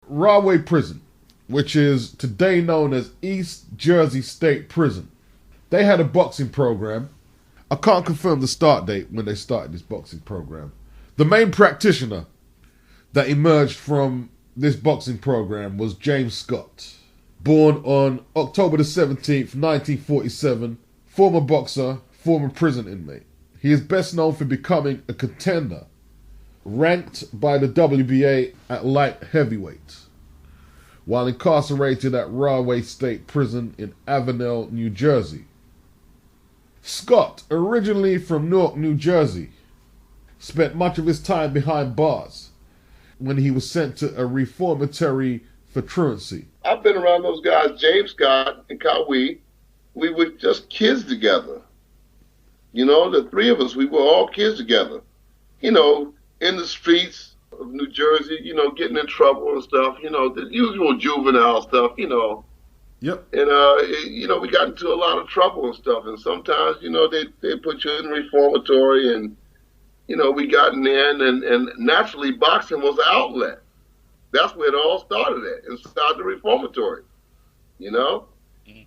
Rahway Prison, which is today known as East Jersey State Prison. They had a boxing program. I can't confirm the start date when they started this boxing program. The main practitioner that emerged from this boxing program was James Scott, born on October the 17th, 1947, former boxer, former prison inmate. He is best known for becoming a contender, ranked by the WBA at light heavyweight, while incarcerated at Rahway State Prison in Avenel, New Jersey. Scott, originally from Newark, New Jersey, spent much of his time behind bars when he was sent to a reformatory for truancy. I've been around those guys, James Scott and Qawi. We were just kids together. You know, the three of us, we were all kids together. You know, in the streets of New Jersey, you know, getting in trouble and stuff, you know, the usual juvenile stuff, you know. Yep. And, you know, we got into a lot of trouble and stuff. And sometimes, you know, they put you in reformatory and, you know, we got in there and naturally boxing was the outlet. That's where it all started at, inside the reformatory, you know?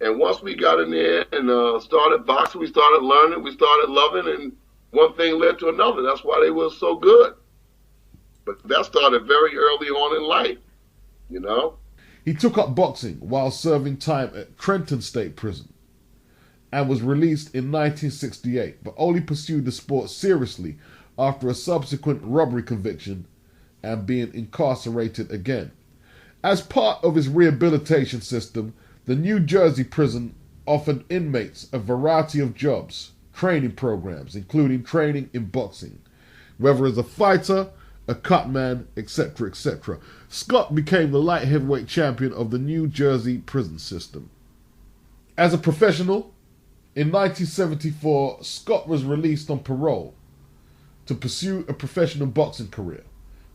And once we got in there and started boxing, we started learning, we started loving, and one thing led to another. That's why they were so good. But that started very early on in life, you know? He took up boxing while serving time at Trenton State Prison and was released in 1968, but only pursued the sport seriously after a subsequent robbery conviction and being incarcerated again. As part of his rehabilitation system, the New Jersey prison offered inmates a variety of jobs, training programs, including training in boxing, whether as a fighter, a cutman, etc., etc. Scott became the light heavyweight champion of the New Jersey prison system. As a professional, in 1974, Scott was released on parole to pursue a professional boxing career,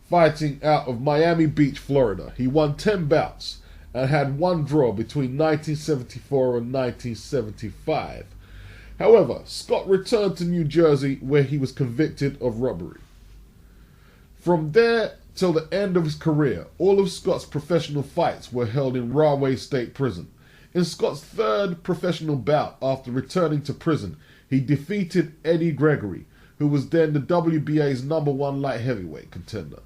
fighting out of Miami Beach, Florida. He won 10 bouts and had one draw between 1974 and 1975. However, Scott returned to New Jersey where he was convicted of robbery. From there till the end of his career, all of Scott's professional fights were held in Rahway State Prison. In Scott's third professional bout after returning to prison, he defeated Eddie Gregory, who was then the WBA's #1 light heavyweight contender.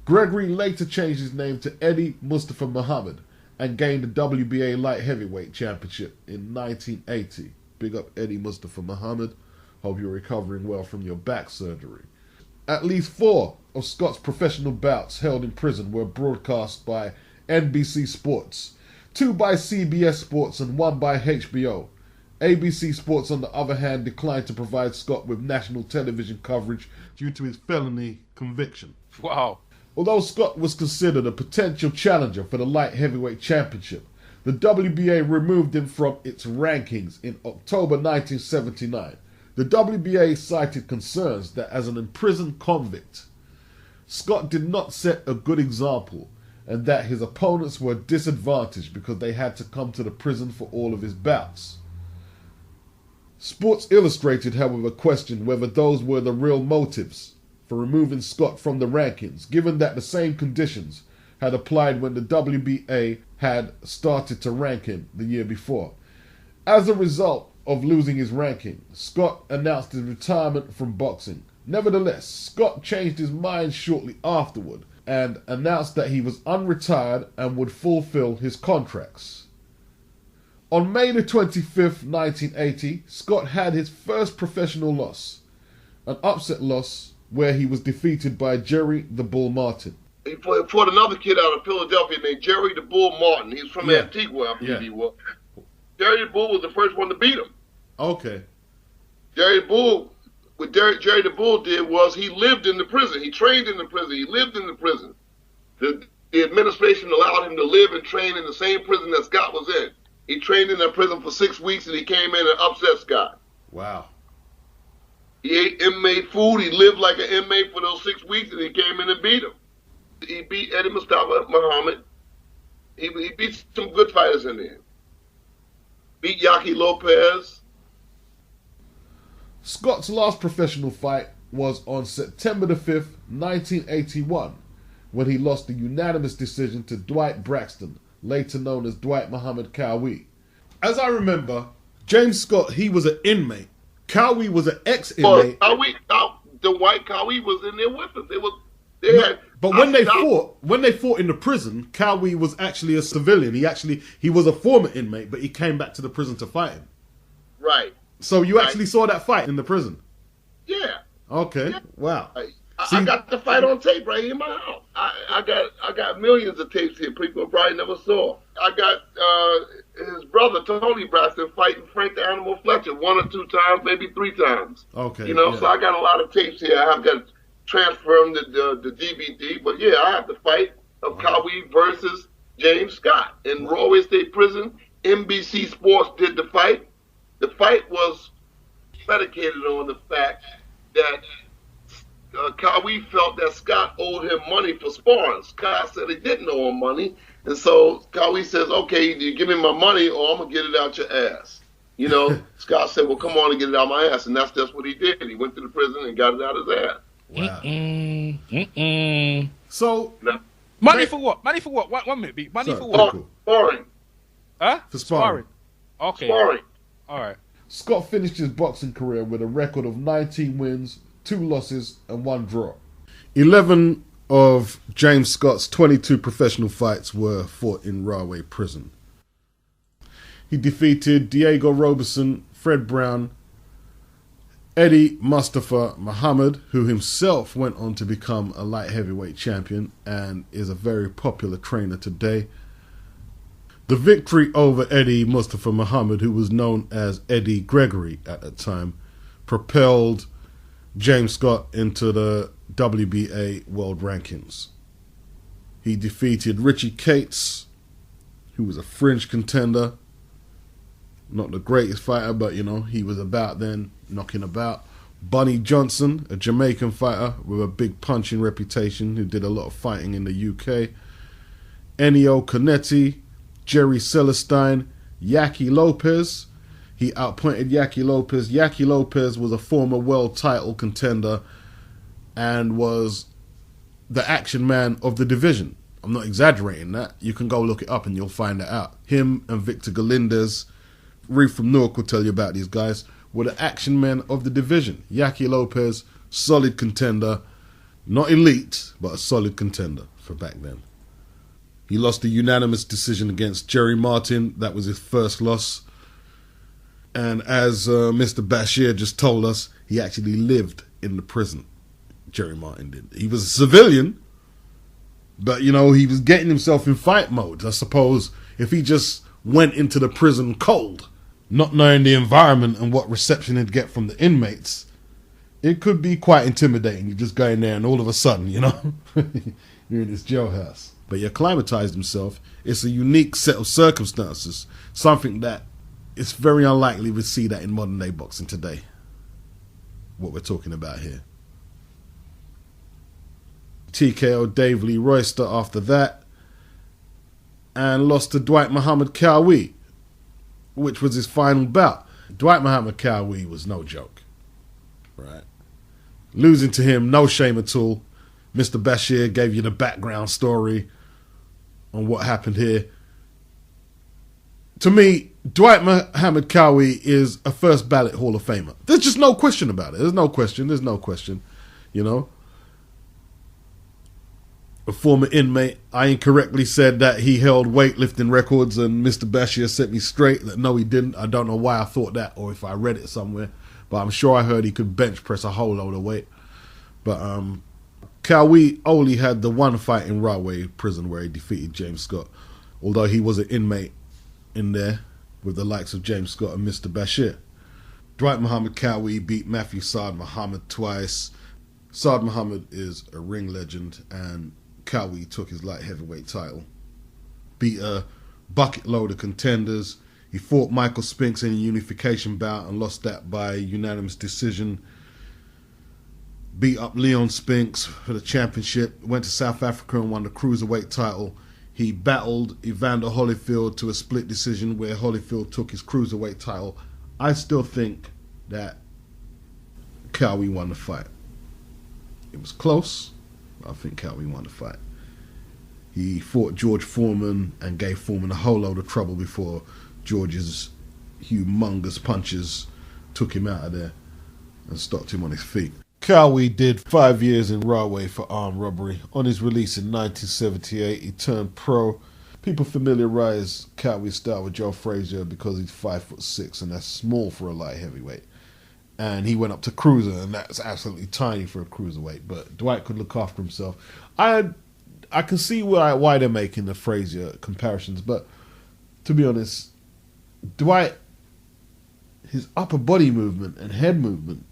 Gregory later changed his name to Eddie Mustafa Muhammad and gained the WBA light heavyweight championship in 1980. Big up Eddie Mustafa Muhammad. Hope you're recovering well from your back surgery. At least 4 of Scott's professional bouts held in prison were broadcast by NBC Sports, 2 by CBS Sports and 1 by HBO. ABC Sports, on the other hand, declined to provide Scott with national television coverage due to his felony conviction. Wow. Although Scott was considered a potential challenger for the light heavyweight championship, the WBA removed him from its rankings in October 1979. The WBA cited concerns that as an imprisoned convict, Scott did not set a good example and that his opponents were disadvantaged because they had to come to the prison for all of his bouts. Sports Illustrated, however, questioned whether those were the real motives for removing Scott from the rankings, given that the same conditions had applied when the WBA had started to rank him the year before. As a result of losing his ranking, Scott announced his retirement from boxing. Nevertheless, Scott changed his mind shortly afterward and announced that he was unretired and would fulfill his contracts. On May the 25th, 1980, Scott had his first professional loss, an upset loss where he was defeated by Jerry the Bull Martin. He fought another kid out of Philadelphia named Jerry the Bull Martin. He's from Antigua, I believe he was. Jerry the Bull was the first one to beat him. Okay. Jerry the Bull, what Jerry the Bull did was he lived in the prison. He trained in the prison. He lived in the prison. The administration allowed him to live and train in the same prison that Scott was in. He trained in that prison for 6 weeks and he came in and upset Scott. Wow. He ate inmate food. He lived like an inmate for those 6 weeks and he came in and beat him. He beat Eddie Mustafa Muhammad. He beat some good fighters in there. Beat Yaki Lopez. Scott's last professional fight was on September the 5th, 1981, when he lost a unanimous decision to Dwight Braxton, later known as Dwight Muhammad Qawi. As I remember, James Scott, he was an inmate. Qawi was an ex-inmate. Dwight Qawi was in there with him. But when they fought in the prison, Qawi was actually a civilian. He was a former inmate, but he came back to the prison to fight him. Right. So you actually saw that fight in the prison? Yeah. Okay. Yeah. Wow. I got the fight on tape right here in my house. I got millions of tapes here people probably never saw. I got his brother Tony Braxton fighting Frank the Animal Fletcher 1 or 2 times, maybe 3 times. Okay. So I got a lot of tapes here. I have got to transfer them to the DVD. But yeah, I have the fight of Qawi versus James Scott in Rahway State Prison. NBC Sports did the fight. The fight was predicated on the fact that Qawi felt that Scott owed him money for sparring. Scott said he didn't owe him money. And so Qawi says, okay, you give me my money or I'm going to get it out your ass. Scott said, well, come on and get it out my ass. And that's just what he did. He went to the prison and got it out his ass. Wow. So, money for what? Money for what? 1 minute, B. Money for what? Sparring. Huh? For sparring. Okay. Sparring. All right. Scott finished his boxing career with a record of 19 wins, 2 losses, and 1 draw. 11 of James Scott's 22 professional fights were fought in Rahway Prison. He defeated Diego Roberson, Fred Brown, Eddie Mustafa Muhammad, who himself went on to become a light heavyweight champion and is a very popular trainer today. The victory over Eddie Mustafa Muhammad, who was known as Eddie Gregory at the time, propelled James Scott into the WBA world rankings. He defeated Richie Cates, who was a fringe contender. Not the greatest fighter, but he was about then, knocking about. Bunny Johnson, a Jamaican fighter with a big punching reputation, who did a lot of fighting in the UK. Ennio Canetti, Jerry Celestine, Yaki Lopez. He outpointed Yaki Lopez. Yaki Lopez was a former world title contender and was the action man of the division. I'm not exaggerating that. You can go look it up and you'll find it out. Him and Victor Galindez, Reef from Newark will tell you about these guys, were the action men of the division. Yaki Lopez, solid contender. Not elite, but a solid contender for back then. He lost a unanimous decision against Jerry Martin. That was his first loss. And as Mr. Bashir just told us, he actually lived in the prison. Jerry Martin did. He was a civilian, but he was getting himself in fight mode. I suppose if he just went into the prison cold, not knowing the environment and what reception he'd get from the inmates, it could be quite intimidating. You just go in there and all of a sudden, you're in this jailhouse. But he acclimatized himself. It's a unique set of circumstances, something that it's very unlikely we see that in modern day boxing today. What we're talking about here. TKO Dave Lee Royster after that, and lost to Dwight Muhammad Qawi, which was his final bout. Dwight Muhammad Qawi was no joke, right? Losing to him, no shame at all. Mr. Bashir gave you the background story on what happened here. To me, Dwight Muhammad Qawi is a first ballot Hall of Famer. There's just no question about it. There's no question. A former inmate, I incorrectly said that he held weightlifting records, and Mr. Bashir set me straight that no, he didn't. I don't know why I thought that, or if I read it somewhere, but I'm sure I heard he could bench press a whole load of weight. But Qawi only had the one fight in Rahway Prison where he defeated James Scott, although he was an inmate in there with the likes of James Scott and Mr. Bashir. Dwight Muhammad Qawi beat Matthew Saad Muhammad twice. Saad Muhammad is a ring legend, and Qawi took his light heavyweight title. Beat a bucket load of contenders. He fought Michael Spinks in a unification bout and lost that by unanimous decision. Beat up Leon Spinks for the championship. Went to South Africa and won the cruiserweight title. He battled Evander Holyfield to a split decision where Holyfield took his cruiserweight title. I still think that Qawi won the fight. It was close. I think Qawi won the fight. He fought George Foreman and gave Foreman a whole load of trouble before George's humongous punches took him out of there and stopped him on his feet. Qawi did 5 years in Rahway for armed robbery. On his release in 1978, he turned pro. People familiarise Qawi's style with Joe Frazier because he's 5'6", and that's small for a light heavyweight. And he went up to cruiser, and that's absolutely tiny for a cruiserweight. But Dwight could look after himself. I can see why they're making the Frazier comparisons, but to be honest, Dwight, his upper body movement and head movement,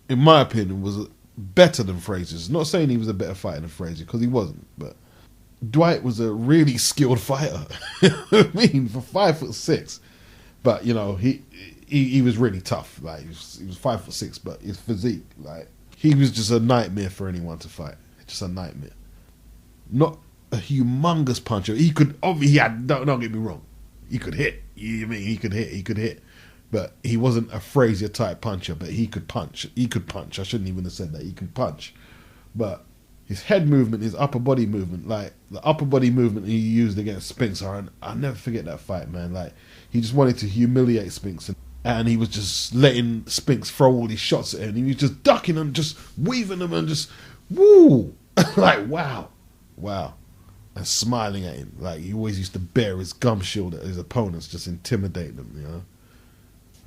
in my opinion, was better than Frazier's. Not saying he was a better fighter than Frazier, because he wasn't, but Dwight was a really skilled fighter. I mean, for 5'6", but you know, he was really tough. Like he was 5'6", but his physique, like he was just a nightmare for anyone to fight. Just a nightmare. Not a humongous puncher. He could, obviously, don't get me wrong, he could hit. You mean he could hit. But he wasn't a Frazier type puncher, but he could punch. I shouldn't even have said that. He could punch. But his head movement, his upper body movement, like the upper body movement he used against Spinks, I'll never forget that fight, man. Like, he just wanted to humiliate Spinks, and he was just letting Spinks throw all these shots at him. He was just ducking them, just weaving them, and just, woo! Like, wow. And smiling at him. Like, he always used to bare his gum shield at his opponents, just intimidate them, you know?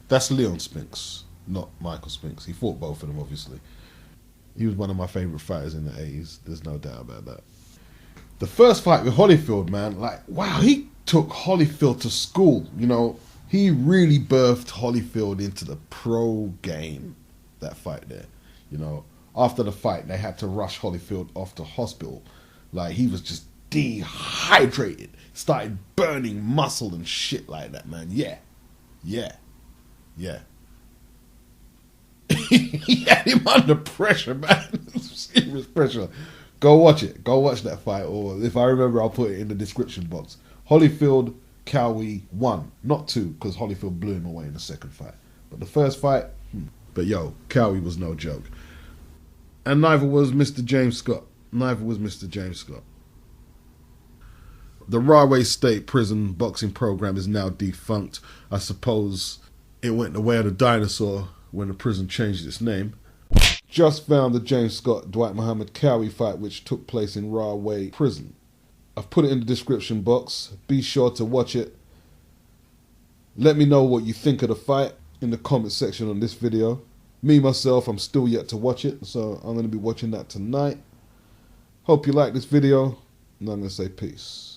That's Leon Spinks, not Michael Spinks. He fought both of them, obviously. He was one of my favourite fighters in the 80s. There's no doubt about that. The first fight with Holyfield, man, like, wow, he took Holyfield to school, you know. He really birthed Holyfield into the pro game, that fight there. You know, after the fight, they had to rush Holyfield off to hospital. Like, he was just dehydrated. Started burning muscle and shit like that, man. Yeah. He had him under pressure, man. Serious pressure. Go watch it. Go watch that fight. Or if I remember, I'll put it in the description box. Holyfield, Qawi won. Not 2, because Holyfield blew him away in the second fight. But the first fight, But yo, Qawi was no joke. And neither was Mr. James Scott. The Rahway State Prison boxing program is now defunct. I suppose it went the way of the dinosaur when the prison changed its name. Just found the James Scott Dwight Muhammad Qawi fight, which took place in Rahway Prison. I've put it in the description box. Be sure to watch it. Let me know what you think of the fight in the comment section on this video. Me, myself, I'm still yet to watch it, so I'm going to be watching that tonight. Hope you like this video, and I'm going to say peace.